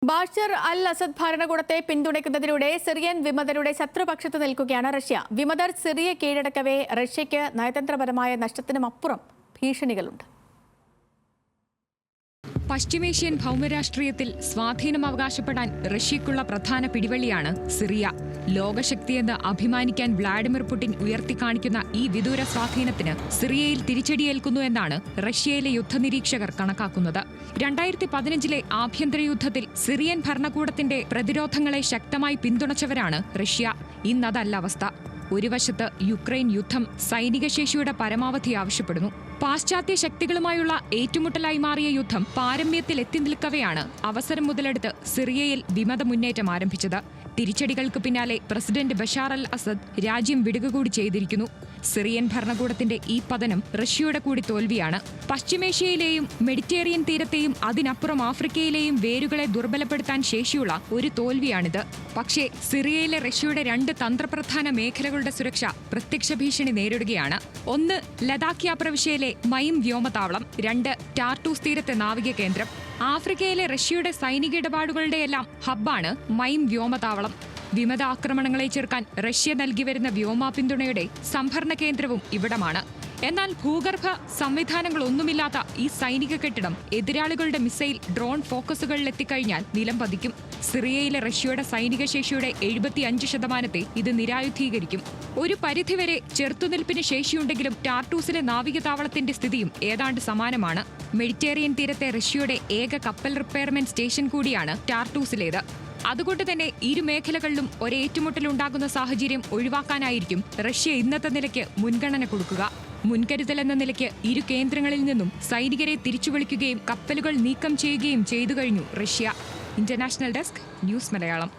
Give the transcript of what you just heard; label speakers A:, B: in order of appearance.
A: Bashar al Asad ഭരണകൂടത്തെ പിന്തുണയ്ക്കുന്നതിലൂടെ Syrian വിമതരുടെ ശത്രുപക്ഷത്ത് നിൽക്കുകയാണ് Russia. വിമതർ സിറിയ കീഴടക്കവേ റഷ്യയ്ക്ക് നയതന്ത്രപരമായ നഷ്ടത്തിനുമപ്പുറം ഭീഷണികളുണ്ട്.
B: പശ്ചിമേഷ്യൻ ഭൗമരാഷ്ട്രീയത്തിൽ സ്വാധീനം അവകാശപ്പെടാൻ റഷ്യയ്ക്കുള്ള പ്രധാന പിടിവള്ളിയാണ് സിറിയ. ലോകശക്തിയെന്ന് അഭിമാനിക്കാൻ വ്ളാഡിമിർ പുടിൻ ഉയർത്തിക്കാണിക്കുന്ന ഈ വിദൂര സ്വാധീനത്തിന് സിറിയയിൽ തിരിച്ചടിയേൽക്കുന്നു എന്നാണ് റഷ്യയിലെ യുദ്ധനിരീക്ഷകർ കണക്കാക്കുന്നത്. 2015 ആഭ്യന്തര യുദ്ധത്തിൽ സിറിയൻ ഭരണകൂടത്തിന്റെ പ്രതിരോധങ്ങളെ ശക്തമായി പിന്തുണച്ചവരാണ് റഷ്യ. ഇന്നതല്ല അവസ്ഥ. ഒരു വശത്ത് യുക്രൈൻ യുദ്ധം സൈനിക ശേഷിയുടെ പരമാവധി ആവശ്യപ്പെടുന്നു. പാശ്ചാത്യ ശക്തികളുമായുള്ള ഏറ്റുമുട്ടലായി മാറിയ യുദ്ധം പാരമ്യത്തിൽ എത്തി നിൽക്കവെയാണ് അവസരം മുതലെടുത്ത് സിറിയയിൽ വിമത മുന്നേറ്റം ആരംഭിച്ചത്. തിരിച്ചടികൾക്ക് പിന്നാലെ പ്രസിഡന്റ് ബഷാർ അൽ അസദ് രാജ്യം വിടുക കൂടി ചെയ്തിരിക്കുന്നു. സിറിയൻ ഭരണകൂടത്തിന്റെ ഈ പതനം റഷ്യയുടെ കൂടി തോൽവിയാണ്. പശ്ചിമേഷ്യയിലെയും മെഡിറ്ററേനിയൻ തീരത്തെയും അതിനപ്പുറം ആഫ്രിക്കയിലെയും വേരുകളെ ദുർബലപ്പെടുത്താൻ ശേഷിയുള്ള ഒരു തോൽവിയാണിത്. പക്ഷേ സിറിയയിലെ റഷ്യയുടെ 2 തന്ത്രപ്രധാന മേഖലകളുടെ സുരക്ഷ പ്രത്യക്ഷ ഭീഷണി നേരിടുകയാണ്. ഒന്ന്, ലഡാക്ക് പ്രവിശ്യയിലെ മൈം വ്യോമതാവളം. 2, ടാർട്ടൂസ് തീരത്തെ നാവിക കേന്ദ്രം. ആഫ്രിക്കയിലെ റഷ്യയുടെ സൈനിക ഇടപാടുകളുടെയെല്ലാം ഹബ്ബാണ് മൈം വ്യോമതാവളം. വിമത ആക്രമണങ്ങളെ ചെറുക്കാൻ റഷ്യ നൽകി വരുന്ന വ്യോമ പിന്തുണയുടെ സംഭരണ കേന്ദ്രവും ഇവിടമാണ്. എന്നാൽ ഭൂഗർഭ സംവിധാനങ്ങളൊന്നുമില്ലാത്ത ഈ സൈനിക കെട്ടിടം എതിരാളികളുടെ മിസൈൽ, ഡ്രോൺ ഫോക്കസുകളിലെത്തിക്കഴിഞ്ഞാൽ നിലം പതിക്കും. സിറിയയിലെ റഷ്യയുടെ സൈനിക ശേഷിയുടെ 75% ഇത് നിരായുധീകരിക്കും. ഒരു പരിധിവരെ ചെറുത്തുനിൽപ്പിന് ശേഷിയുണ്ടെങ്കിലും ടാർട്ടൂസിലെ നാവിക താവളത്തിന്റെ സ്ഥിതിയും ഏതാണ്ട് സമാനമാണ്. മെഡിറ്ററേനിയൻ തീരത്തെ റഷ്യയുടെ ഏക കപ്പൽ റിപ്പയർമെന്റ് സ്റ്റേഷൻ കൂടിയാണ് ടാർട്ടൂസിലേത്. അതുകൊണ്ട് തന്നെ ഇരു മേഖലകളിലും ഒരേറ്റുമുട്ടലുണ്ടാകുന്ന സാഹചര്യം ഒഴിവാക്കാനായിരിക്കും റഷ്യ ഇന്നത്തെ നിലയ്ക്ക് മുൻഗണന കൊടുക്കുക. മുൻകരുതലെന്ന നിലയ്ക്ക് ഇരു കേന്ദ്രങ്ങളിൽ നിന്നും സൈനികരെ തിരിച്ചുവിളിക്കുകയും കപ്പലുകൾ നീക്കം ചെയ്യുകയും ചെയ്തു കഴിഞ്ഞു Russia. International desk, news Malayalam.